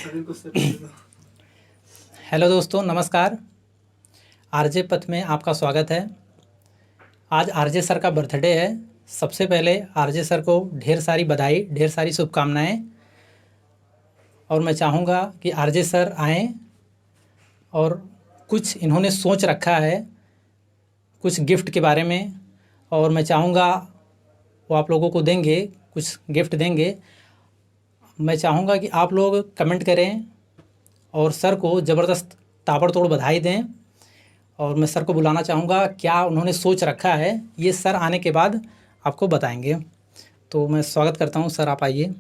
Hello दोस्तों, नमस्कार। RJ पथ में आपका स्वागत है। आज आरजे सर का बर्थडे है। सबसे पहले आरजे सर को ढेर सारी बधाई, ढेर सारी शुभकामनाएं। और मैं चाहूँगा कि आरजे सर आएँ और कुछ इन्होंने सोच रखा है कुछ गिफ्ट के बारे में, और मैं चाहूँगा वो आप लोगों को देंगे, कुछ गिफ्ट देंगे। मैं चाहूँगा कि आप लोग कमेंट करें और सर को ज़बरदस्त ताबड़तोड़ बधाई दें। और मैं सर को बुलाना चाहूँगा, क्या उन्होंने सोच रखा है ये सर आने के बाद आपको बताएंगे। तो मैं स्वागत करता हूँ सर, आप आइए।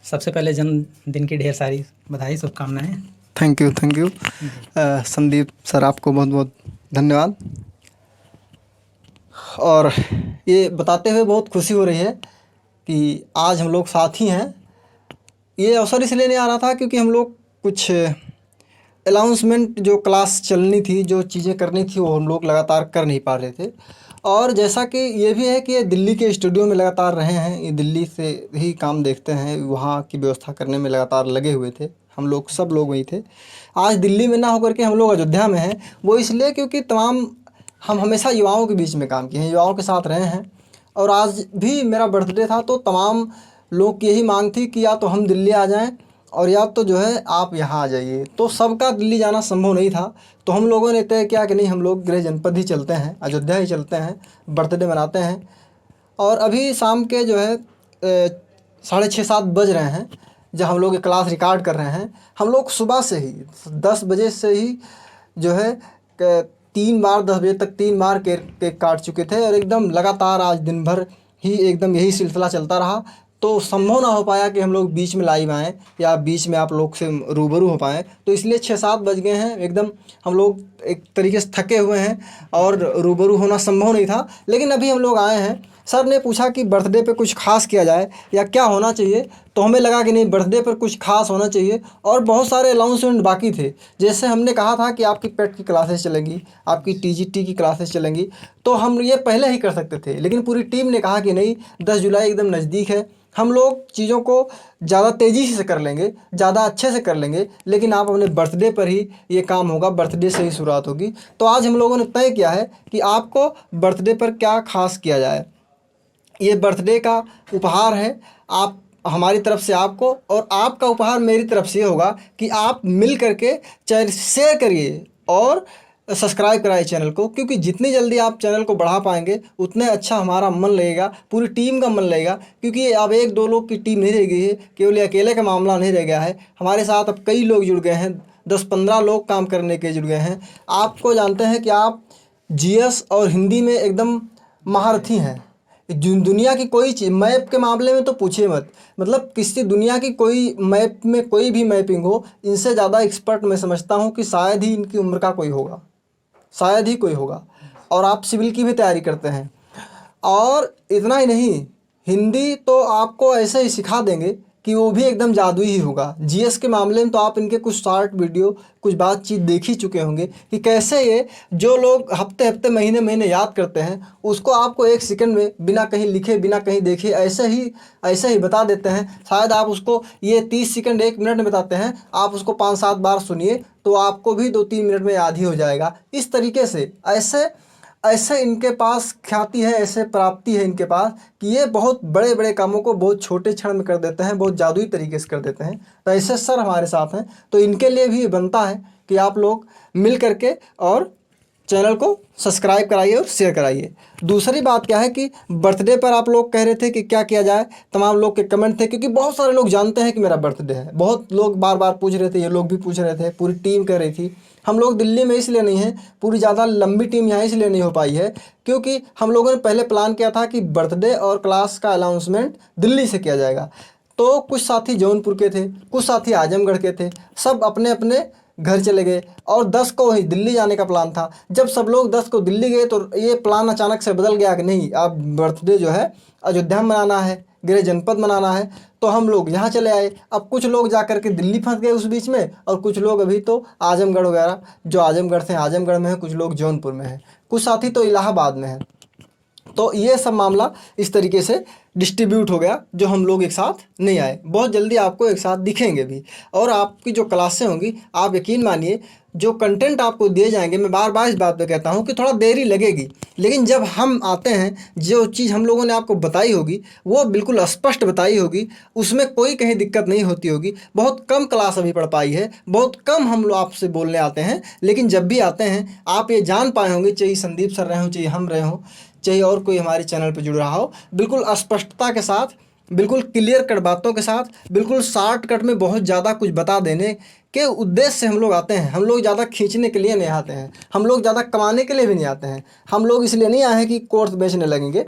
सबसे पहले जन्मदिन की ढेर सारी बधाई, शुभकामनाएं। थैंक यू संदीप सर, आपको बहुत बहुत धन्यवाद। और ये बताते हुए बहुत खुशी हो रही है कि आज हम लोग साथ ही हैं। ये अवसर इसलिए नहीं आ रहा था क्योंकि हम लोग कुछ अनाउंसमेंट, जो क्लास चलनी थी, जो चीज़ें करनी थी, वो हम लोग लगातार कर नहीं पा रहे थे। और जैसा कि ये भी है कि ये दिल्ली के स्टूडियो में लगातार रहे हैं, ये दिल्ली से ही काम देखते हैं, वहाँ की व्यवस्था करने में लगातार लगे हुए थे। हम लोग सब लोग वहीं थे। आज दिल्ली में ना होकर के हम लोग अयोध्या में हैं, वो इसलिए क्योंकि हम हमेशा युवाओं के बीच में काम किए हैं, युवाओं के साथ रहे हैं। और आज भी मेरा बर्थडे था, तो तमाम लोग की यही मांग थी कि या तो हम दिल्ली आ जाएं और या तो जो है आप यहाँ आ जाइए। तो सबका दिल्ली जाना संभव नहीं था, तो हम लोगों ने तय किया कि नहीं, हम लोग गृह जनपद ही चलते हैं, अयोध्या ही चलते हैं, बर्थडे मनाते हैं। और अभी शाम के जो है 6:30-7 बज रहे हैं जब हम लोग ये क्लास रिकॉर्ड कर रहे हैं। हम लोग सुबह से ही 10 बजे से ही जो है 3 बार 10 बजे तक 3 बार केक काट चुके थे, और एकदम लगातार आज दिन भर ही एकदम यही सिलसिला चलता रहा। तो संभव ना हो पाया कि हम लोग बीच में लाइव आएँ या बीच में आप लोग से रूबरू हो पाएँ, तो इसलिए 6-7 बज गए हैं। एकदम हम लोग एक तरीके से थके हुए हैं और रूबरू होना संभव नहीं था, लेकिन अभी हम लोग आए हैं। सर ने पूछा कि बर्थडे पे कुछ खास किया जाए या क्या होना चाहिए, तो हमें लगा कि नहीं, बर्थडे पर कुछ खास होना चाहिए। और बहुत सारे अनाउंसमेंट बाकी थे, जैसे हमने कहा था कि आपकी पेट की क्लासेस चलेंगी, आपकी टीजीटी की क्लासेस चलेंगी, तो हम ये पहले ही कर सकते थे, लेकिन पूरी टीम ने कहा कि नहीं, 10 जुलाई एकदम नज़दीक है, हम लोग चीज़ों को ज़्यादा तेज़ी से कर लेंगे, ज़्यादा अच्छे से कर लेंगे, लेकिन आप अपने बर्थडे पर ही ये काम होगा, बर्थडे से ही शुरुआत होगी। तो आज हम लोगों ने तय किया है कि आपको बर्थडे पर क्या खास किया जाए। ये बर्थडे का उपहार है, आप हमारी तरफ से आपको, और आपका उपहार मेरी तरफ से होगा कि आप मिल करके चैनल शेयर करिए और सब्सक्राइब कराइए चैनल को, क्योंकि जितनी जल्दी आप चैनल को बढ़ा पाएंगे उतने अच्छा हमारा मन लगेगा, पूरी टीम का मन लगेगा। क्योंकि अब 1-2 लोग की टीम नहीं रह गई है, केवल अकेले का मामला नहीं रह गया है, हमारे साथ अब कई लोग जुड़ गए हैं, 10-15 लोग काम करने के जुड़ गए हैं। आपको जानते हैं कि आप जीएस और हिंदी में एकदम महारथी हैं। दुनिया की कोई चीज़, मैप के मामले में तो पूछिए मत, मतलब किसी दुनिया की कोई मैप में कोई भी मैपिंग हो, इनसे ज़्यादा एक्सपर्ट मैं समझता हूँ कि शायद ही इनकी उम्र का कोई होगा, शायद ही कोई होगा। और आप सिविल की भी तैयारी करते हैं। और इतना ही नहीं, हिंदी तो आपको ऐसे ही सिखा देंगे कि वो भी एकदम जादुई ही होगा। जीएस के मामले में तो आप इनके कुछ शॉर्ट वीडियो, कुछ बातचीत देख ही चुके होंगे कि कैसे ये जो लोग हफ्ते हफ्ते महीने महीने याद करते हैं, उसको आपको 1 सेकंड में बिना कहीं लिखे, बिना कहीं देखे ऐसे ही बता देते हैं। शायद आप उसको ये 30 सेकंड 1 मिनट में बताते हैं, आप उसको 5-7 बार सुनिए तो आपको भी 2-3 मिनट में याद ही हो जाएगा। इस तरीके से ऐसे इनके पास ख्याति है, ऐसे प्राप्ति है इनके पास कि ये बहुत बड़े बड़े कामों को बहुत छोटे क्षण में कर देते हैं, बहुत जादुई तरीके से कर देते हैं। तो ऐसे सर हमारे साथ हैं, तो इनके लिए भी बनता है कि आप लोग मिल करके और चैनल को सब्सक्राइब कराइए और शेयर कराइए। दूसरी बात क्या है कि बर्थडे पर आप लोग कह रहे थे कि क्या किया जाए, तमाम लोग के कमेंट थे, क्योंकि बहुत सारे लोग जानते हैं कि मेरा बर्थडे है। बहुत लोग बार बार पूछ रहे थे, ये लोग भी पूछ रहे थे, पूरी टीम कह रही थी। हम लोग दिल्ली में इसलिए नहीं हैं, पूरी ज़्यादा लंबी टीम यहाँ इसलिए नहीं हो पाई है क्योंकि हम लोगों ने पहले प्लान किया था कि बर्थडे और क्लास का अनाउंसमेंट दिल्ली से किया जाएगा। तो कुछ साथी जौनपुर के थे, कुछ साथी आजमगढ़ के थे, सब अपने अपने घर चले गए और 10 को वहीं दिल्ली जाने का प्लान था। जब सब लोग 10 को दिल्ली गए तो ये प्लान अचानक से बदल गया कि नहीं, अब बर्थडे जो है अयोध्या में मनाना है, गृह जनपद मनाना है। तो हम लोग यहाँ चले आए। अब कुछ लोग जा कर के दिल्ली फंस गए उस बीच में, और कुछ लोग अभी तो आजमगढ़ वगैरह, जो आजमगढ़ से आजमगढ़ में है, कुछ लोग जौनपुर में हैं, कुछ साथी तो इलाहाबाद में हैं। तो ये सब मामला इस तरीके से डिस्ट्रीब्यूट हो गया, जो हम लोग एक साथ नहीं आए। बहुत जल्दी आपको एक साथ दिखेंगे भी, और आपकी जो क्लासें होंगी, आप यकीन मानिए जो कंटेंट आपको दिए जाएंगे, मैं बार बार इस बात पे कहता हूँ कि थोड़ा देरी लगेगी, लेकिन जब हम आते हैं जो चीज़ हम लोगों ने आपको बताई होगी वो बिल्कुल स्पष्ट बताई होगी, उसमें कोई कहीं दिक्कत नहीं होती होगी। बहुत कम क्लास अभी पढ़ पाई है, बहुत कम हम लोग आपसे बोलने आते हैं, लेकिन जब भी आते हैं आप ये जान पाए होंगे, चाहे संदीप सर रहे हों, चाहे हम रहे हों, चाहे और कोई हमारे चैनल पर जुड़ रहा हो, बिल्कुल स्पष्टता के साथ, बिल्कुल क्लियर कट बातों के साथ, बिल्कुल शॉर्टकट में बहुत ज़्यादा कुछ बता देने के उद्देश्य से हम लोग आते हैं। हम लोग ज़्यादा खींचने के लिए नहीं आते हैं, हम लोग ज़्यादा कमाने के लिए भी नहीं आते हैं। हम लोग इसलिए नहीं आए हैं कि कोर्स बेचने लगेंगे,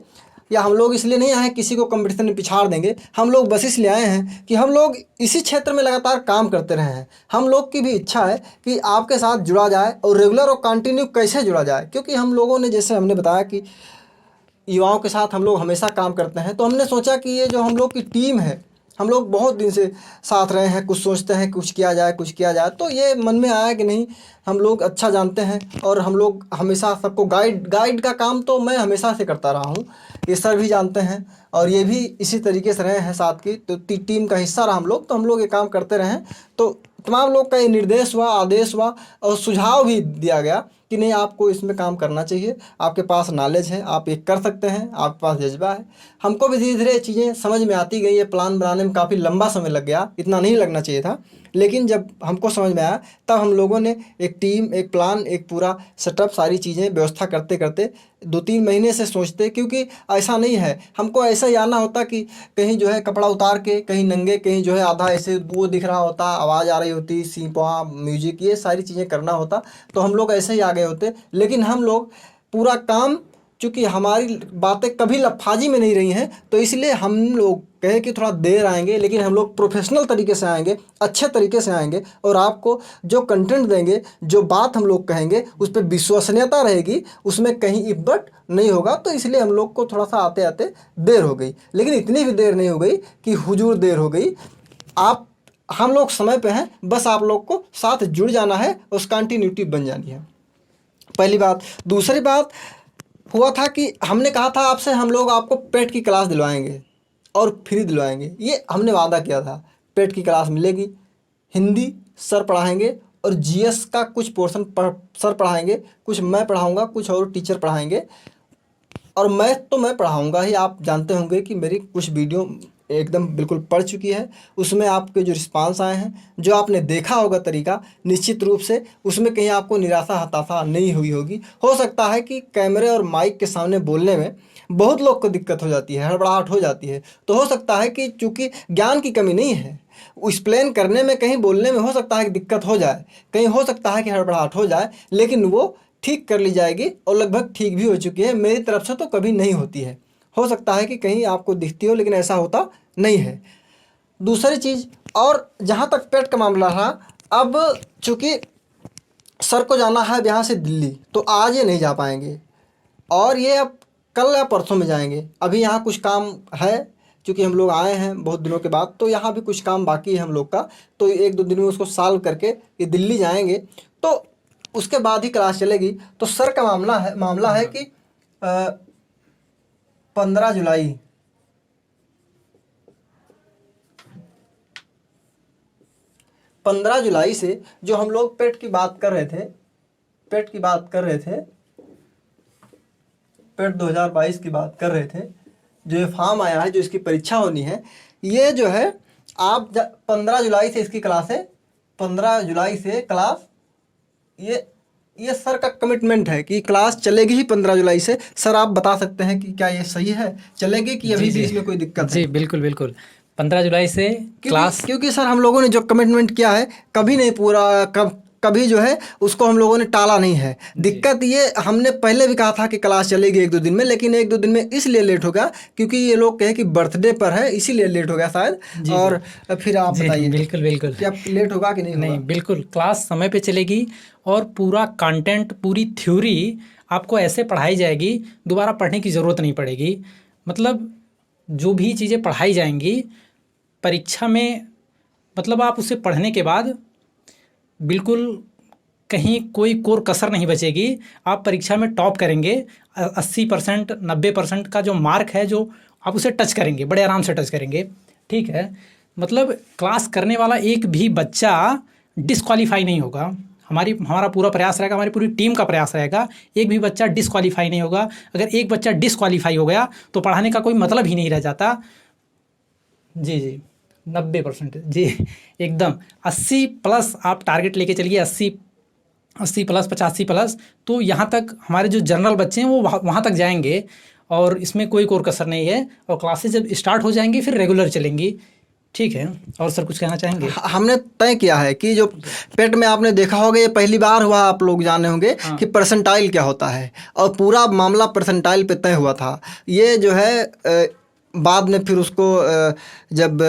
या हम लोग इसलिए नहीं आए हैं किसी को कंपटीशन में पिछाड़ देंगे। हम लोग बस इसलिए आए हैं कि हम लोग इसी क्षेत्र में लगातार काम करते रहे हैं। हम लोग की भी इच्छा है कि आपके साथ जुड़ा जाए, और रेगुलर और कंटिन्यू कैसे जुड़ा जाए, क्योंकि हम लोगों ने, जैसे हमने बताया कि युवाओं के साथ हम लोग हमेशा काम करते हैं, तो हमने सोचा कि ये जो हम लोग की टीम है, हम लोग बहुत दिन से साथ रहे हैं, कुछ सोचते हैं कुछ किया जाए, कुछ किया जाए, तो ये मन में आया कि नहीं, हम लोग अच्छा जानते हैं और हम लोग हमेशा सबको गाइड का काम तो मैं हमेशा से करता रहा हूँ, ये सर भी जानते हैं, और ये भी इसी तरीके से रहे हैं साथ की, तो टीम का हिस्सा रहा हम लोग, तो हम लोग ये काम करते रहे। तो तमाम लोग का ये निर्देश हुआ, आदेश हुआ, और सुझाव भी दिया गया कि नहीं, आपको इसमें काम करना चाहिए, आपके पास नॉलेज है, आप ये कर सकते हैं, आपके पास जज्बा है। हमको भी धीरे धीरे चीज़ें समझ में आती गई। ये प्लान बनाने में काफ़ी लंबा समय लग गया, इतना नहीं लगना चाहिए था, लेकिन जब हमको समझ में आया तब हम लोगों ने एक टीम, एक प्लान, एक पूरा सेटअप, सारी चीज़ें व्यवस्था करते करते 2-3 महीने से सोचते, क्योंकि ऐसा नहीं है हमको ऐसा ही आना होता कि कहीं जो है कपड़ा उतार के, कहीं नंगे, कहीं जो है आधा ऐसे वो दिख रहा होता, आवाज़ आ रही होती, सीपा म्यूजिक, ये सारी चीज़ें करना होता, तो हम लोग ऐसे ही आ गए होते। लेकिन हम लोग पूरा काम, चूँकि हमारी बातें कभी लफाजी में नहीं रही हैं, तो इसलिए हम लोग कहे कि थोड़ा देर आएंगे, लेकिन हम लोग प्रोफेशनल तरीके से आएंगे, अच्छे तरीके से आएंगे, और आपको जो कंटेंट देंगे, जो बात हम लोग कहेंगे, उस पर विश्वसनीयता रहेगी, उसमें कहीं इब्बट नहीं होगा। तो इसलिए हम लोग को थोड़ा सा आते आते देर हो गई, लेकिन इतनी भी देर नहीं हो गई कि हुजूर देर हो गई। आप, हम लोग समय पे हैं, बस आप लोग को साथ जुड़ जाना है, उस कंटिन्यूटी बन जानी है, पहली बात। दूसरी बात हुआ था कि हमने कहा था आपसे, हम लोग आपको पेट की क्लास दिलवाएंगे और फ्री दिलवाएंगे, ये हमने वादा किया था। पेट की क्लास मिलेगी, हिंदी सर पढ़ाएंगे, और जीएस का कुछ पोर्शन सर पढ़ाएंगे, कुछ मैं पढ़ाऊंगा, कुछ और टीचर पढ़ाएंगे, और मैथ तो मैं पढ़ाऊंगा ही। आप जानते होंगे कि मेरी कुछ वीडियो एकदम बिल्कुल पढ़ चुकी है, उसमें आपके जो रिस्पांस आए हैं, जो आपने देखा होगा तरीका, निश्चित रूप से उसमें कहीं आपको निराशा हताशा नहीं हुई होगी। हो सकता है कि कैमरे और माइक के सामने बोलने में बहुत लोग को दिक्कत हो जाती है, हड़बड़ाहट हो जाती है, तो हो सकता है कि चूँकि ज्ञान की कमी नहीं है, एक्सप्लेन करने में, कहीं बोलने में हो सकता है कि दिक्कत हो जाए, कहीं हो सकता है कि हड़बड़ाहट हो जाए, लेकिन वो ठीक कर ली जाएगी, और लगभग ठीक भी हो चुकी है। मेरी तरफ से तो कभी नहीं होती है, हो सकता है कि कहीं आपको दिखती हो, लेकिन ऐसा होता नहीं है। दूसरी चीज़, और जहाँ तक पेट का मामला रहा, अब चूँकि सर को जाना है यहाँ से दिल्ली, तो आज ये नहीं जा पाएंगे, और ये अब कल या परसों में जाएंगे। अभी यहाँ कुछ काम है, क्योंकि हम लोग आए हैं बहुत दिनों के बाद, तो यहाँ भी कुछ काम बाकी है हम लोग का, तो 1-2 दिन में उसको सॉल्व करके ये दिल्ली जाएंगे, तो उसके बाद ही क्लास चलेगी। तो सर का मामला है कि 15 जुलाई 15 जुलाई से जो हम लोग पेट की बात कर रहे थे, पेट 2022 की बात कर रहे थे, जो ये फॉर्म आया है, जो इसकी परीक्षा होनी है, ये जो है आप 15 जुलाई से इसकी क्लास है, 15 जुलाई से क्लास, ये सर का कमिटमेंट है कि क्लास चलेगी ही 15 जुलाई से। सर आप बता सकते हैं कि क्या ये सही है, चलेगी कि अभी भी इसमें कोई दिक्कत है? जी बिल्कुल बिल्कुल, 15 जुलाई से क्लास, क्योंकि सर हम लोगों ने जो कमिटमेंट किया है, कभी नहीं पूरा, कभी जो है उसको हम लोगों ने टाला नहीं है। दिक्कत ये, हमने पहले भी कहा था कि क्लास चलेगी 1-2 दिन में, लेकिन 1-2 दिन में इसलिए लेट हो गया क्योंकि ये लोग कहे कि बर्थडे पर है, इसीलिए लेट हो गया शायद। और फिर आप बताइए, बिल्कुल बिल्कुल, क्या लेट होगा कि नहीं होगा? नहीं बिल्कुल, क्लास समय पे चलेगी, और पूरा कंटेंट, पूरी थ्योरी आपको ऐसे पढ़ाई जाएगी, दोबारा पढ़ने की ज़रूरत नहीं पड़ेगी। मतलब जो भी चीज़ें पढ़ाई जाएंगी परीक्षा में, मतलब आप उसे पढ़ने के बाद बिल्कुल कहीं कोई कोर कसर नहीं बचेगी। आप परीक्षा में टॉप करेंगे। 80% 90% का जो मार्क है जो आप उसे टच करेंगे, बड़े आराम से टच करेंगे। ठीक है, मतलब क्लास करने वाला एक भी बच्चा डिस्क्वालीफाई नहीं होगा। हमारा पूरा प्रयास रहेगा, हमारी पूरी टीम का प्रयास रहेगा, एक भी बच्चा डिस्क्वालीफाई नहीं होगा। अगर एक बच्चा डिस्क्वालीफाई हो गया तो पढ़ाने का कोई मतलब ही नहीं रह जाता। जी जी, 90% जी एकदम। 80+ आप टारगेट लेके चलिए, 80+ 85+, तो यहाँ तक हमारे जो जनरल बच्चे हैं वो वहाँ तक जाएंगे और इसमें कोई कोर कसर नहीं है। और क्लासेस जब स्टार्ट हो जाएंगी फिर रेगुलर चलेंगी। ठीक है, और सर कुछ कहना चाहेंगे? हमने तय किया है कि जो पेट में आपने देखा होगा, ये पहली बार हुआ, आप लोग जाने होंगे हाँ। कि परसेंटाइल क्या होता है, और पूरा मामला परसेंटाइल पे तय हुआ था। ये जो है बाद में फिर उसको जब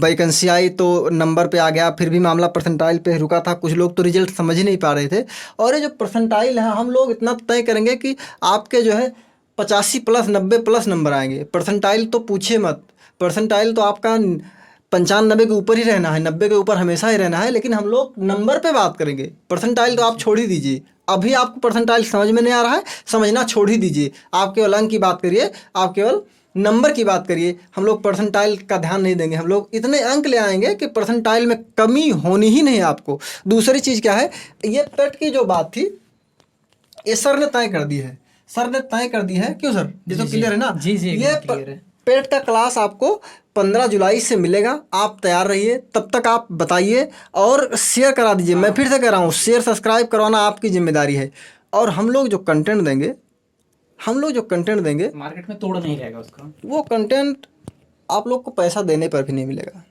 वैकेंसी आई तो नंबर पे आ गया, फिर भी मामला परसेंटाइल पे रुका था। कुछ लोग तो रिजल्ट समझ ही नहीं पा रहे थे। और ये जो परसेंटाइल है, हम लोग इतना तय करेंगे कि आपके जो है 85+ 90+ नंबर आएंगे। परसेंटाइल तो पूछिए मत, परसेंटाइल तो आपका 95 के ऊपर ही रहना है, 90 के ऊपर हमेशा ही रहना है। लेकिन हम लोग नंबर पे बात करेंगे, परसेंटाइल तो आप छोड़ ही दीजिए। अभी आपको परसेंटाइल समझ में नहीं आ रहा है, समझना छोड़ ही दीजिए। आप केवल अंक की बात करिए, आप केवल नंबर की बात करिए। हम लोग परसेंटाइल का ध्यान नहीं देंगे। हम लोग इतने अंक ले आएंगे कि परसेंटाइल में कमी होनी ही नहीं आपको। दूसरी चीज़ क्या है, ये पेट की जो बात थी ये सर ने तय कर दी है। सर ने तय कर दी है, क्यों सर? ये तो क्लियर है ना? जी जी, ये क्लियर है। पेट का क्लास आपको 15 जुलाई से मिलेगा। आप तैयार रहिए, तब तक आप बताइए और शेयर करा दीजिए। मैं फिर से कह रहा हूँ, शेयर सब्सक्राइब करवाना आपकी जिम्मेदारी है। और हम लोग जो कंटेंट देंगे, मार्केट में तोड़ नहीं रहेगा उसका। वो कंटेंट आप लोग को पैसा देने पर भी नहीं मिलेगा।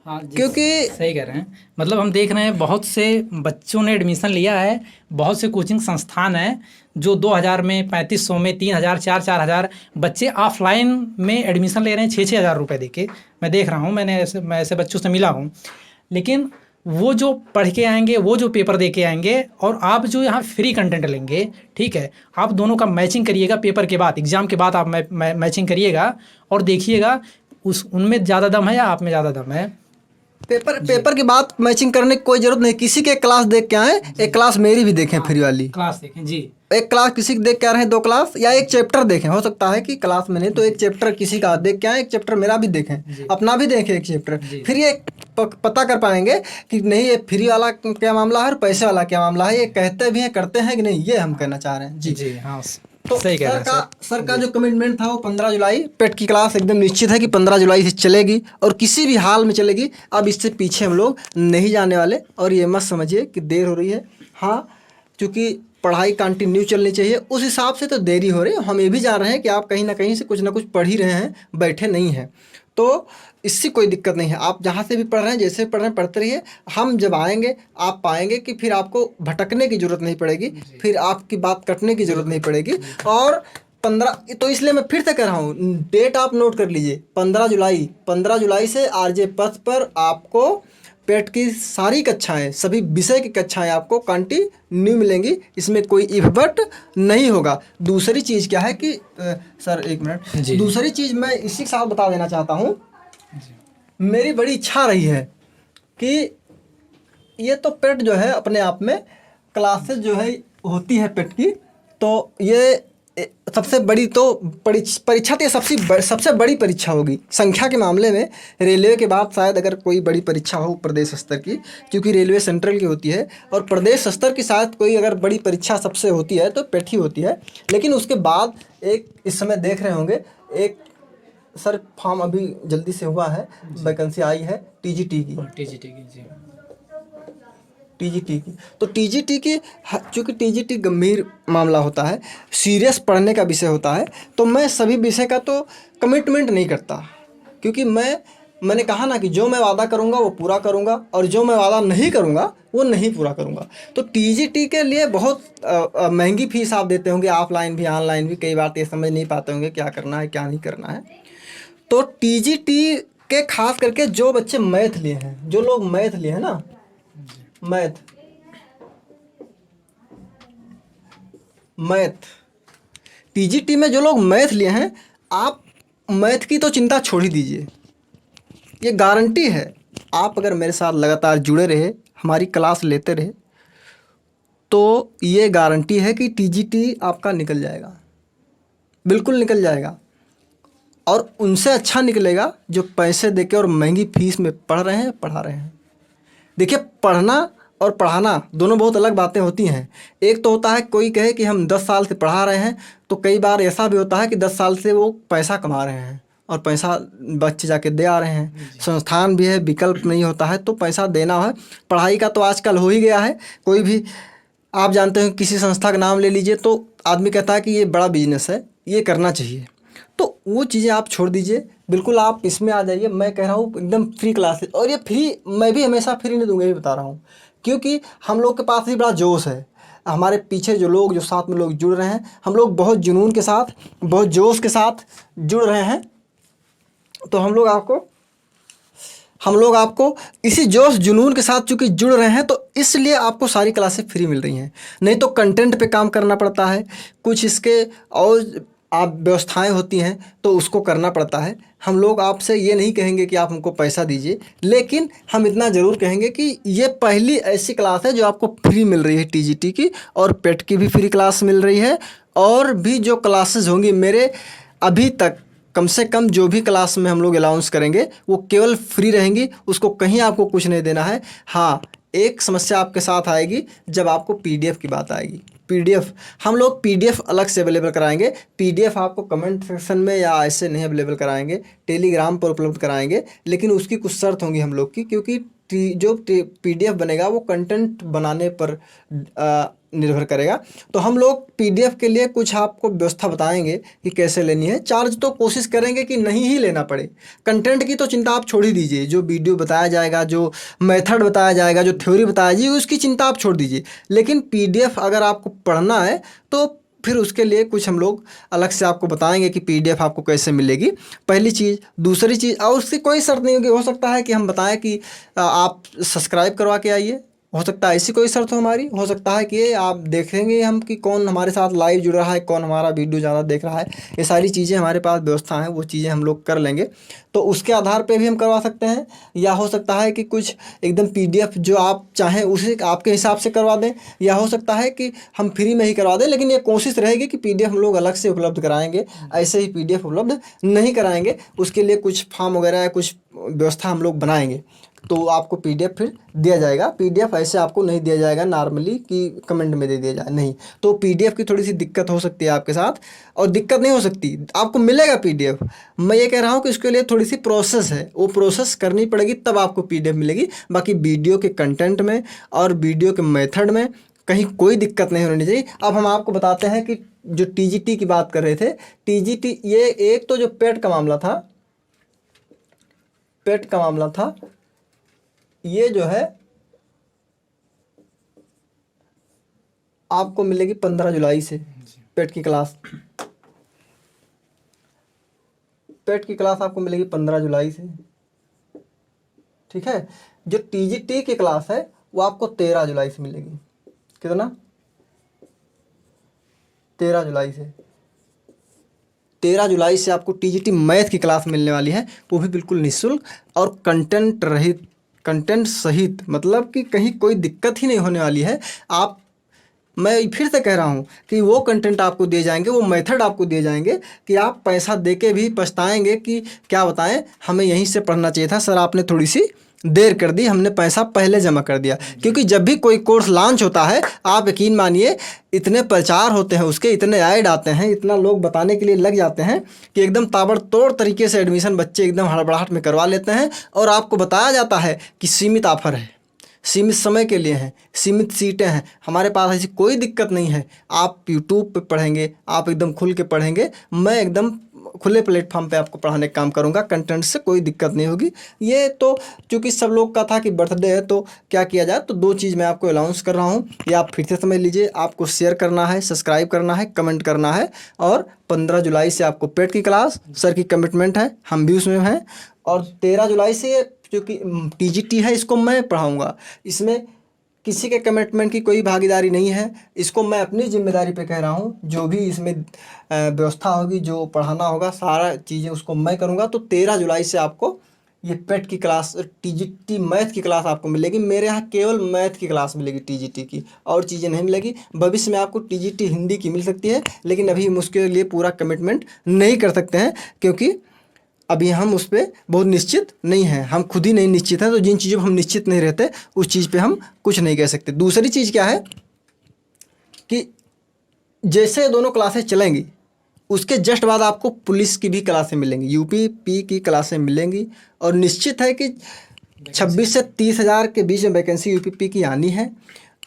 हाँ जी, क्योंकि सही कह रहे हैं। मतलब हम देख रहे हैं बहुत से बच्चों ने एडमिशन लिया है, बहुत से कोचिंग संस्थान हैं जो 2000 में, 3500 में, 3000, 4-4 हज़ार बच्चे ऑफलाइन में एडमिशन ले रहे हैं 6-6 हज़ार रुपये दे के। मैं देख रहा हूँ, मैं ऐसे बच्चों से मिला हूँ। लेकिन वो जो पढ़ के आएंगे, वो जो पेपर दे के आएंगे, और आप जो यहाँ फ्री कंटेंट लेंगे, ठीक है, आप दोनों का मैचिंग करिएगा। पेपर के बाद, एग्ज़ाम के बाद आप मैचिंग करिएगा और देखिएगा उनमें ज़्यादा दम है या आप में ज़्यादा दम है। पेपर की बात मैचिंग करने की कोई जरूरत नहीं। किसी के क्लास देख के आए, एक क्लास मेरी भी देखें, फ्री वाली क्लास देखें जी। एक क्लास किसी की देख के आ रहे हैं, 2 क्लास या एक चैप्टर देखें। हो सकता है कि क्लास में नहीं तो एक चैप्टर किसी का देख के आए, एक चैप्टर मेरा भी देखें, अपना भी देखें एक चैप्टर। फिर ये पता कर पाएंगे कि नहीं ये फ्री वाला क्या मामला है और पैसे वाला क्या मामला है। ये कहते भी हैं, करते हैं कि नहीं, ये हम कहना चाह रहे हैं। जी जी हाँ, तो सही कह रहे हैं सर का जो कमिटमेंट था वो 15 जुलाई। पेट की क्लास एकदम निश्चित है कि 15 जुलाई से चलेगी और किसी भी हाल में चलेगी। अब इससे पीछे हम लोग नहीं जाने वाले। और ये मत समझिए कि देर हो रही है। हाँ, क्योंकि पढ़ाई कंटिन्यू चलनी चाहिए, उस हिसाब से तो देरी हो रही है। हम ये भी जान रहे हैं कि आप कहीं ना कहीं से कुछ ना कुछ पढ़ ही रहे हैं, बैठे नहीं हैं, तो इससे कोई दिक्कत नहीं है। आप जहाँ से भी पढ़ रहे हैं, जैसे पढ़ रहे हैं, पढ़ते रहिए। हम जब आएंगे आप पाएंगे कि फिर आपको भटकने की ज़रूरत नहीं पड़ेगी, फिर आपकी बात कटने की ज़रूरत नहीं पड़ेगी। और 15, तो इसलिए मैं फिर से कह रहा हूँ, डेट आप नोट कर लीजिए, 15 जुलाई से आरजे पथ पर आपको पेट की सारी कक्षाएं, सभी विषय की कक्षाएं आपको कंटिन्यू मिलेंगी। इसमें कोई इफ बट नहीं होगा। दूसरी चीज़ क्या है कि सर एक मिनट, दूसरी चीज़ मैं इसी के साथ बता देना चाहता हूँ। मेरी बड़ी इच्छा रही है कि ये तो पेट जो है अपने आप में क्लासेस जो है होती है पेट की, तो ये सबसे बड़ी तो परीक्षा तो सबसे बड़ी परीक्षा होगी संख्या के मामले में। रेलवे के बाद शायद अगर कोई बड़ी परीक्षा हो प्रदेश स्तर की, क्योंकि रेलवे सेंट्रल की होती है, और प्रदेश स्तर की शायद कोई अगर बड़ी परीक्षा सबसे होती है तो पेट ही होती है। लेकिन उसके बाद एक, इस समय देख रहे होंगे, एक सर फॉर्म अभी जल्दी से हुआ है, वैकेंसी आई है टीजीटी की। तो टीजीटी की, चूँकि टीजीटी गंभीर मामला होता है, सीरियस पढ़ने का विषय होता है, तो मैं सभी विषय का तो कमिटमेंट नहीं करता। क्योंकि मैंने कहा ना कि जो मैं वादा करूँगा वो पूरा करूँगा, और जो मैं वादा नहीं करूँगा वो नहीं पूरा करूँगा। तो टीजीटी के लिए बहुत महंगी फीस आप देते होंगे, ऑफलाइन भी ऑनलाइन भी। कई बार तो ये समझ नहीं पाते होंगे क्या करना है क्या नहीं करना है। तो टीजीटी के खास करके जो बच्चे मैथ लिए हैं, जो लोग मैथ लिए हैं ना, मैथ टीजीटी में जो लोग मैथ लिए हैं, आप मैथ की तो चिंता छोड़ ही दीजिए। ये गारंटी है, आप अगर मेरे साथ लगातार जुड़े रहे, हमारी क्लास लेते रहे, तो ये गारंटी है कि टीजीटी आपका निकल जाएगा, बिल्कुल निकल जाएगा। और उनसे अच्छा निकलेगा जो पैसे देके और महंगी फीस में पढ़ रहे हैं, पढ़ा रहे हैं। देखिए, पढ़ना और पढ़ाना दोनों बहुत अलग बातें होती हैं। एक तो होता है कोई कहे कि हम 10 साल से पढ़ा रहे हैं, तो कई बार ऐसा भी होता है कि 10 साल से वो पैसा कमा रहे हैं और पैसा बच्चे जाके दे आ रहे हैं। संस्थान भी है, विकल्प नहीं होता है तो पैसा देना है। पढ़ाई का तो आजकल हो ही गया है। कोई भी आप जानते हो किसी संस्था का नाम ले लीजिए तो आदमी कहता है कि ये बड़ा बिजनेस है, ये करना चाहिए। तो वो चीज़ें आप छोड़ दीजिए, बिल्कुल आप इसमें आ जाइए। मैं कह रहा हूँ एकदम फ्री क्लासेस, और ये फ्री मैं भी हमेशा फ्री नहीं दूंगा, ये बता रहा हूँ, क्योंकि हम लोग के पास भी बड़ा जोश है। हमारे पीछे जो लोग, जो साथ में लोग जुड़ रहे हैं, हम लोग बहुत जुनून के साथ, बहुत जोश के साथ जुड़ रहे हैं। तो हम लोग आपको इसी जोश जुनून के साथ चूँकि जुड़ रहे हैं, तो इसलिए आपको सारी क्लासेस फ्री मिल रही हैं। नहीं तो कंटेंट पे काम करना पड़ता है, कुछ इसके और आप व्यवस्थाएं होती हैं तो उसको करना पड़ता है। हम लोग आपसे ये नहीं कहेंगे कि आप हमको पैसा दीजिए, लेकिन हम इतना ज़रूर कहेंगे कि ये पहली ऐसी क्लास है जो आपको फ्री मिल रही है टीजीटी की, और पेट की भी फ्री क्लास मिल रही है। और भी जो क्लासेस होंगी मेरे अभी तक, कम से कम जो भी क्लास में हम लोग अलाउंस करेंगे वो केवल फ्री रहेंगी, उसको कहीं आपको कुछ नहीं देना है। हाँ, एक समस्या आपके साथ आएगी जब आपको पीडीएफ की बात आएगी। पीडीएफ हम लोग पीडीएफ अलग से अवेलेबल कराएंगे। पीडीएफ आपको कमेंट सेक्शन में या ऐसे नहीं अवेलेबल कराएंगे, टेलीग्राम पर उपलब्ध कराएंगे, लेकिन उसकी कुछ शर्त होंगी हम लोग की, क्योंकि जो पीडीएफ बनेगा वो कंटेंट बनाने पर निर्भर करेगा। तो हम लोग पीडीएफ के लिए कुछ आपको व्यवस्था बताएंगे कि कैसे लेनी है। चार्ज तो कोशिश करेंगे कि नहीं ही लेना पड़े। कंटेंट की तो चिंता आप छोड़ ही दीजिए, जो वीडियो बताया जाएगा, जो मेथड बताया जाएगा, जो थ्योरी बताया जाएगी, उसकी चिंता आप छोड़ दीजिए। लेकिन पीडीएफ अगर आपको पढ़ना है तो फिर उसके लिए कुछ हम लोग अलग से आपको बताएंगे कि पीडीएफ आपको कैसे मिलेगी, पहली चीज़। दूसरी चीज़, और उसकी कोई शर्त नहीं होगी। हो सकता है कि हम बताएं कि आप सब्सक्राइब करवा के आइए, हो सकता है ऐसी कोई शर्त हो हमारी। हो सकता है कि आप देखेंगे हम कि कौन हमारे साथ लाइव जुड़ रहा है, कौन हमारा वीडियो ज़्यादा देख रहा है। ये सारी चीज़ें हमारे पास व्यवस्था है, वो चीज़ें हम लोग कर लेंगे। तो उसके आधार पे भी हम करवा सकते हैं, या हो सकता है कि कुछ एकदम पीडीएफ जो आप चाहें उसे आपके हिसाब से करवा दें, या हो सकता है कि हम फ्री में ही करवा दें। लेकिन ये कोशिश रहेगी कि पीडीएफ हम लोग अलग से उपलब्ध कराएंगे, ऐसे ही पीडीएफ उपलब्ध नहीं कराएंगे। उसके लिए कुछ फॉर्म वगैरह या कुछ व्यवस्था हम लोग बनाएंगे, तो आपको पीडीएफ फिर दिया जाएगा। पीडीएफ ऐसे आपको नहीं दिया जाएगा नॉर्मली कि कमेंट में दे दिया जाए, नहीं। तो पीडीएफ की थोड़ी सी दिक्कत हो सकती है आपके साथ, और दिक्कत नहीं हो सकती, आपको मिलेगा पीडीएफ। मैं ये कह रहा हूँ कि उसके लिए थोड़ी सी प्रोसेस है, वो प्रोसेस करनी पड़ेगी, तब आपको पीडीएफ मिलेगी। बाकी वीडियो के कंटेंट में और वीडियो के मेथड में कहीं कोई दिक्कत नहीं होनी चाहिए। अब हम आपको बताते हैं कि जो टीजीटी की बात कर रहे थे, टीजीटी, ये एक तो जो पेट का मामला था, ये जो है आपको मिलेगी 15 जुलाई से। पेट की क्लास आपको मिलेगी 15 जुलाई से, ठीक है। जो टीजीटी की क्लास है वो आपको 13 जुलाई से मिलेगी। कितना? 13 जुलाई से। 13 जुलाई से आपको टीजीटी मैथ की क्लास मिलने वाली है, वो भी बिल्कुल निःशुल्क और कंटेंट रहित, कंटेंट सहित, मतलब कि कहीं कोई दिक्कत ही नहीं होने वाली है। मैं फिर से कह रहा हूँ कि वो कंटेंट आपको दिए जाएंगे, वो मेथड आपको दिए जाएंगे कि आप पैसा दे के भी पछताएंगे कि क्या बताएं, हमें यहीं से पढ़ना चाहिए था सर, आपने थोड़ी सी देर कर दी, हमने पैसा पहले जमा कर दिया। क्योंकि जब भी कोई कोर्स लॉन्च होता है, आप यकीन मानिए, इतने प्रचार होते हैं उसके, इतने ऐड आते हैं, इतना लोग बताने के लिए लग जाते हैं कि एकदम ताबड़तोड़ तरीके से एडमिशन बच्चे एकदम हड़बड़ाहट में करवा लेते हैं। और आपको बताया जाता है कि सीमित ऑफर है, सीमित समय के लिए हैं, सीमित सीटें हैं। हमारे पास ऐसी कोई दिक्कत नहीं है। आप यूट्यूब पे पढ़ेंगे, आप एकदम खुल के पढ़ेंगे, मैं एकदम खुले प्लेटफॉर्म पे आपको पढ़ाने का काम करूंगा, कंटेंट से कोई दिक्कत नहीं होगी। ये तो चूँकि सब लोग का था कि बर्थडे है तो क्या किया जाए, तो दो चीज़ मैं आपको अनाउंस कर रहा हूँ, ये आप फिर से समझ लीजिए। आपको शेयर करना है, सब्सक्राइब करना है, कमेंट करना है, और 15 जुलाई से आपको पेट की क्लास, सर की कमिटमेंट है, हम भी उसमें हैं। और 13 जुलाई से जो कि टीजीटी है, इसको मैं पढ़ाऊँगा। इसमें किसी के कमिटमेंट की कोई भागीदारी नहीं है, इसको मैं अपनी जिम्मेदारी पे कह रहा हूँ। जो भी इसमें व्यवस्था होगी, जो पढ़ाना होगा, सारा चीज़ें उसको मैं करूँगा। तो 13 जुलाई से आपको ये पेट की क्लास, टीजीटी मैथ की क्लास आपको मिलेगी। मेरे यहाँ केवल मैथ की क्लास मिलेगी टीजीटी की, और चीज़ें नहीं मिलेगी। भविष्य में आपको टीजीटी हिंदी की मिल सकती है, लेकिन अभी हम उसके लिए पूरा कमिटमेंट नहीं कर सकते हैं, क्योंकि अभी हम उस पर बहुत निश्चित नहीं हैं। हम खुद ही नहीं निश्चित हैं, तो जिन चीज़ों पर हम निश्चित नहीं रहते उस चीज़ पे हम कुछ नहीं कह सकते। दूसरी चीज़ क्या है कि जैसे दोनों क्लासेस चलेंगी, उसके जस्ट बाद आपको पुलिस की भी क्लासें मिलेंगी, यूपी की क्लासें मिलेंगी, और निश्चित है कि 26 से 30 हज़ार के बीच में वैकेंसी यूपी की आनी है,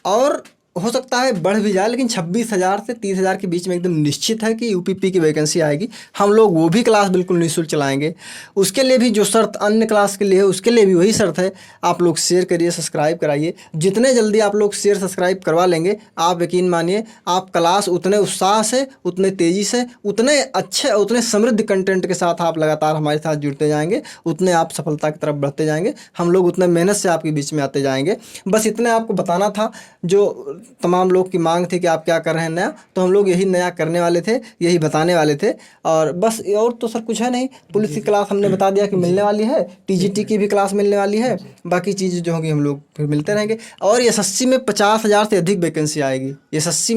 और हो सकता है बढ़ भी जाए, लेकिन 26,000 से 30,000 के बीच में एकदम निश्चित है कि यूपी की वैकेंसी आएगी। हम लोग वो भी क्लास बिल्कुल निःशुल्क चलाएंगे। उसके लिए भी जो शर्त अन्य क्लास के लिए है, उसके लिए भी वही शर्त है। आप लोग शेयर करिए, सब्सक्राइब कराइए। जितने जल्दी आप लोग शेयर सब्सक्राइब करवा लेंगे, आप यकीन मानिए आप क्लास उतने उत्साह से, उतने तेज़ी से, उतने अच्छे, उतने समृद्ध कंटेंट के साथ आप लगातार हमारे साथ जुड़ते जाएंगे, उतने आप सफलता की तरफ बढ़ते जाएंगे। हम लोग उतने मेहनत से आपके बीच में आते जाएंगे। बस इतने आपको बताना था। जो तमाम लोग की मांग थी कि आप क्या कर रहे हैं नया, तो हम लोग यही नया करने वाले थे, यही बताने वाले थे। और बस, और तो सर कुछ है नहीं। पुलिस की क्लास हमने बता दिया कि मिलने वाली है, टीजीटी की भी क्लास मिलने वाली है, बाकी चीज़ें जो होंगी हम लोग फिर मिलते रहेंगे। और एसएससी में 50,000 से अधिक वैकेंसी आएगी। एसएससी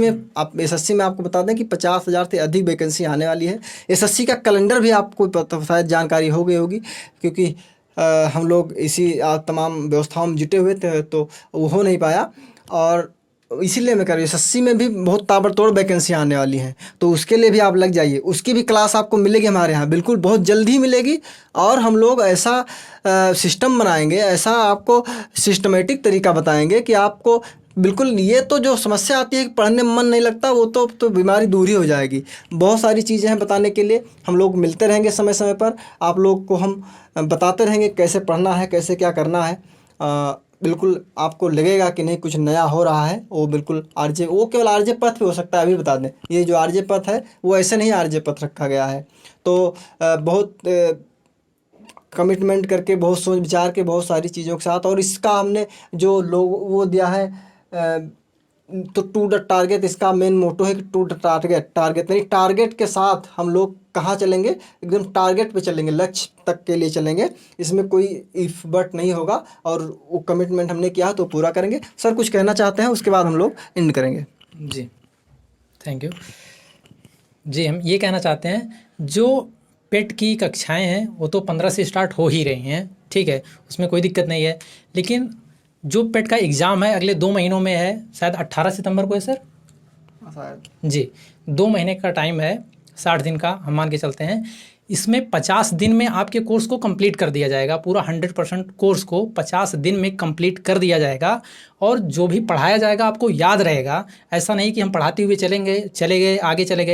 में आपको बता दें कि 50,000 से अधिक वैकेंसी आने वाली है। एसएससी का कैलेंडर भी आपको शायद जानकारी हो गई होगी, क्योंकि हम लोग इसी तमाम व्यवस्थाओं में जुटे हुए थे, तो वो हो नहीं पाया। और इसीलिए मैं कह रही हूँ, एसएससी में भी बहुत ताबड़तोड़ वैकेंसी आने वाली हैं, तो उसके लिए भी आप लग जाइए। उसकी भी क्लास आपको मिलेगी हमारे यहाँ, बिल्कुल बहुत जल्द ही मिलेगी। और हम लोग ऐसा सिस्टम बनाएंगे, ऐसा आपको सिस्टमेटिक तरीका बताएंगे कि आपको बिल्कुल, ये तो जो समस्या आती है कि पढ़ने में मन नहीं लगता, वो तो बीमारी दूर ही हो जाएगी। बहुत सारी चीज़ें हैं बताने के लिए। हम लोग मिलते रहेंगे समय समय पर, आप लोग को हम बताते रहेंगे कैसे पढ़ना है, कैसे क्या करना है। बिल्कुल आपको लगेगा कि नहीं कुछ नया हो रहा है, वो बिल्कुल आरजे, वो केवल आरजे पथ पे हो सकता है। अभी बता दें, ये जो आरजे पथ है वो ऐसे नहीं आरजे पथ रखा गया है। तो बहुत कमिटमेंट करके, बहुत सोच विचार के, बहुत सारी चीज़ों के साथ, और इसका हमने जो लोग वो दिया है तो टू द टारगेट, इसका मेन मोटो है कि टू द टारगेट नहीं, टारगेट के साथ हम लोग कहाँ चलेंगे, एकदम टारगेट पे चलेंगे, लक्ष्य तक के लिए चलेंगे। इसमें कोई इफ बट नहीं होगा, और वो कमिटमेंट हमने किया तो पूरा करेंगे। सर कुछ कहना चाहते हैं, उसके बाद हम लोग एंड करेंगे। जी, थैंक यू। जी, हम ये कहना चाहते हैं, जो पेट की कक्षाएं हैं वो तो 15 से स्टार्ट हो ही रही हैं, ठीक है, उसमें कोई दिक्कत नहीं है। लेकिन जो पेट का एग्ज़ाम है अगले 2 महीनों में है, शायद 18 सितंबर को है सर, जी, 2 महीने का टाइम है, 60 दिन का हम मान के चलते हैं। इसमें 50 दिन में आपके कोर्स को कंप्लीट कर दिया जाएगा, पूरा 100% कोर्स को 50 दिन में कंप्लीट कर दिया जाएगा। और जो भी पढ़ाया जाएगा आपको याद रहेगा। ऐसा नहीं कि हम पढ़ाते हुए चले गए,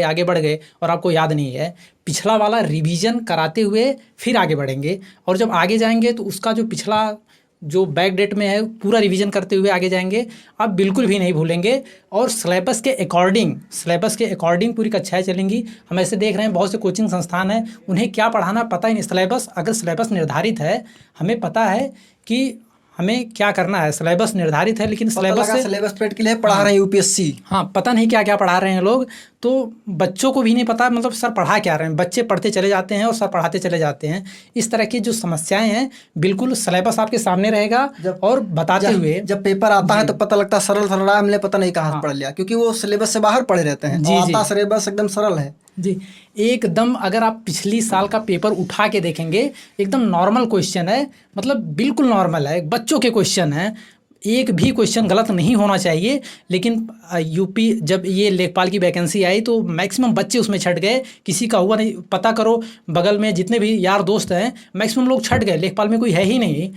आगे बढ़ गए और आपको याद नहीं है। पिछला वाला रिवीजन कराते हुए फिर आगे बढ़ेंगे, और जब आगे जाएंगे तो उसका जो पिछला जो बैक डेट में है पूरा रिवीजन करते हुए आगे जाएंगे, आप बिल्कुल भी नहीं भूलेंगे। और सिलेबस के अकॉर्डिंग पूरी कक्षाएं चलेंगी। हम ऐसे देख रहे हैं बहुत से कोचिंग संस्थान हैं, उन्हें क्या पढ़ाना पता ही नहीं। सिलेबस, अगर सिलेबस निर्धारित है, हमें पता है कि हमें क्या करना है, सिलेबस निर्धारित है, लेकिन सिलेबस पेट के लिए पढ़ा रहे हैं यूपीएससी, हाँ, पता नहीं क्या क्या पढ़ा रहे हैं लोग। तो बच्चों को भी नहीं पता, मतलब सर पढ़ा क्या रहे हैं, बच्चे पढ़ते चले जाते हैं और सर पढ़ाते चले जाते हैं। इस तरह की जो समस्याएं हैं, बिल्कुल सिलेबस आपके सामने रहेगा और बताते हुए जब पेपर आता है तो पता लगता है सरल सरल रहा है, हमने पता नहीं कहाँ पढ़ लिया, क्योंकि वो सिलेबस से बाहर पढ़े रहते हैं। जी, आता सिलेबस एकदम सरल है जी, एकदम। अगर आप पिछली साल का पेपर उठा के देखेंगे, एकदम नॉर्मल क्वेश्चन है, मतलब बिल्कुल नॉर्मल है, बच्चों के क्वेश्चन हैं, एक भी क्वेश्चन गलत नहीं होना चाहिए। लेकिन यूपी, जब ये लेखपाल की वैकेंसी आई तो मैक्सिमम बच्चे उसमें छट गए, किसी का हुआ नहीं। पता करो बगल में जितने भी यार दोस्त हैं, मैक्सिमम लोग छट गए, लेखपाल में कोई है ही नहीं।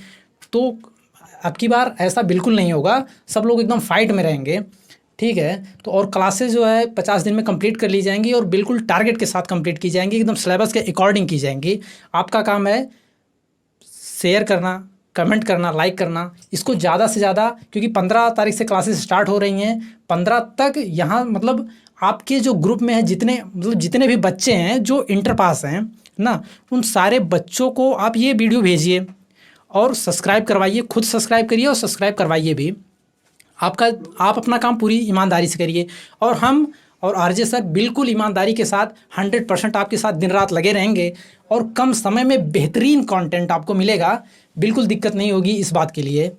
तो अब की बार ऐसा बिल्कुल नहीं होगा, सब लोग एकदम फाइट में रहेंगे, ठीक है। तो और क्लासेस जो है 50 दिन में कंप्लीट कर ली जाएंगी, और बिल्कुल टारगेट के साथ कंप्लीट की जाएंगी, एकदम सिलेबस के अकॉर्डिंग की जाएंगी। आपका काम है शेयर करना, कमेंट करना, लाइक करना, इसको ज़्यादा से ज़्यादा, क्योंकि 15 तारीख से क्लासेस स्टार्ट हो रही हैं। 15 तक यहाँ, मतलब आपके जो ग्रुप में है जितने भी बच्चे हैं जो इंटर पास हैं ना, उन सारे बच्चों को आप ये वीडियो भेजिए और सब्सक्राइब करवाइए, खुद सब्सक्राइब करिए और सब्सक्राइब करवाइए भी। आप अपना काम पूरी ईमानदारी से करिए, और हम और आरजे सर बिल्कुल ईमानदारी के साथ 100% आपके साथ दिन रात लगे रहेंगे और कम समय में बेहतरीन कंटेंट आपको मिलेगा, बिल्कुल दिक्कत नहीं होगी इस बात के लिए।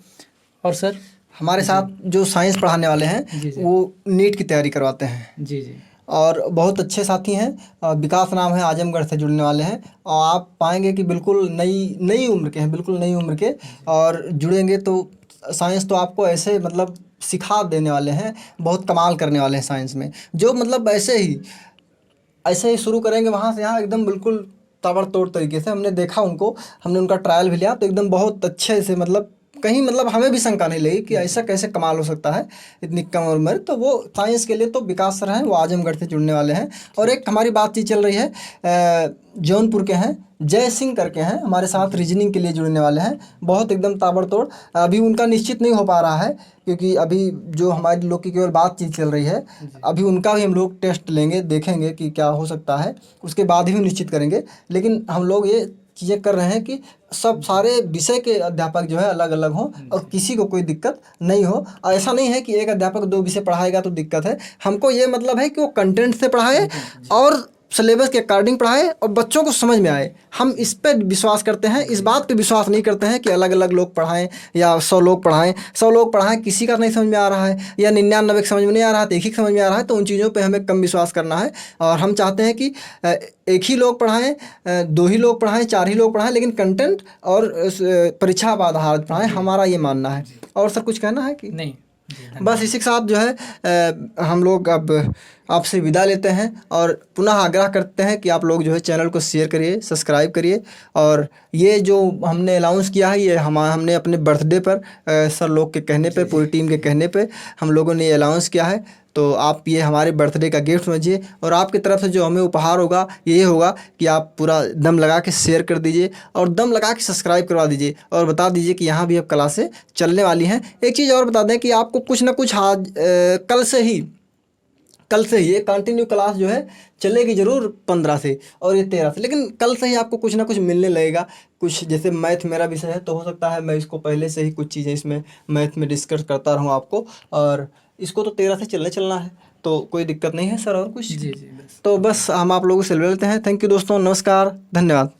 और सर हमारे साथ जो साइंस पढ़ाने वाले हैं जी जी वो नीट की तैयारी करवाते हैं जी जी और बहुत अच्छे साथी हैं। विकास नाम है, आजमगढ़ से जुड़ने वाले हैं और आप पाएंगे कि बिल्कुल नई नई उम्र के हैं, बिल्कुल नई उम्र के, और जुड़ेंगे तो साइंस तो आपको ऐसे मतलब सिखा देने वाले हैं, बहुत कमाल करने वाले हैं साइंस में। जो मतलब ऐसे ही शुरू करेंगे वहाँ से यहाँ एकदम बिल्कुल ताबड़तोड़ तरीके से। हमने देखा उनको, हमने उनका ट्रायल भी लिया तो एकदम बहुत अच्छे से, मतलब कहीं मतलब हमें भी शंका नहीं लगी कि ऐसा कैसे कमाल हो सकता है इतनी कम उम्र में। तो वो साइंस के लिए तो विकास सर हैं, वो आजमगढ़ से जुड़ने वाले हैं। और एक हमारी बातचीत चल रही है, जौनपुर के हैं, जय सिंह करके हैं, हमारे साथ रीजनिंग के लिए जुड़ने वाले हैं, बहुत एकदम ताबड़तोड़। अभी उनका निश्चित नहीं हो पा रहा है क्योंकि अभी जो हमारे लोग की केवल बातचीत चल रही है, अभी उनका भी हम लोग टेस्ट लेंगे, देखेंगे कि क्या हो सकता है, उसके बाद ही निश्चित करेंगे। लेकिन हम लोग ये चीज़ें कर रहे हैं कि सब सारे विषय के अध्यापक जो है अलग अलग हों और किसी को कोई दिक्कत नहीं हो। ऐसा नहीं है कि एक अध्यापक 2 विषय पढ़ाएगा तो दिक्कत है। हमको ये मतलब है कि वो कंटेंट से पढ़ाए और सिलेबस के अकॉर्डिंग पढ़ाए और बच्चों को समझ में आए। हम इस पे विश्वास करते हैं, इस बात पे विश्वास नहीं करते हैं कि अलग अलग लोग पढ़ाएं या 100 लोग पढ़ाएं। 100 लोग पढ़ाएं, किसी का नहीं समझ में आ रहा है या 99 समझ में नहीं आ रहा है तो एक ही समझ में आ रहा है, तो उन चीज़ों पे हमें कम विश्वास करना है। और हम चाहते हैं कि एक ही लोग पढ़ाएं, 2 ही लोग पढ़ाएं, 4 ही लोग पढ़ाएं, लेकिन कंटेंट और परीक्षा पर आधारित पढ़ाएं, हमारा ये मानना है। और सर कुछ कहना है कि नहीं? बस इसी के साथ जो है हम लोग अब आपसे विदा लेते हैं और पुनः आग्रह करते हैं कि आप लोग जो है चैनल को शेयर करिए, सब्सक्राइब करिए। और ये जो हमने अनाउंस किया है, ये हमने अपने बर्थडे पर सर लोग के कहने पे, पूरी टीम के कहने पे हम लोगों ने ये अनाउंस किया है। तो आप ये हमारे बर्थडे का गिफ्ट समझिए और आपकी तरफ से जो हमें उपहार होगा ये होगा कि आप पूरा दम लगा के शेयर कर दीजिए और दम लगा के सब्सक्राइब करवा दीजिए और बता दीजिए कि यहाँ भी अब क्लासें चलने वाली हैं। एक चीज़ और बता दें कि आपको कुछ ना कुछ आज कल से ही ये कंटिन्यू क्लास जो है चलेगी ज़रूर 15 से और ये 13 से, लेकिन कल से ही आपको कुछ ना कुछ मिलने लगेगा। कुछ जैसे मैथ मेरा विषय है तो हो सकता है मैं इसको पहले से ही कुछ चीज़ें इसमें मैथ में डिस्कस करता रहूँ आपको, और इसको तो 13 से चलना है तो कोई दिक्कत नहीं है सर। और कुछ जी जी बस। तो बस हम आप लोगों से लेते हैं। थैंक यू दोस्तों, नमस्कार, धन्यवाद।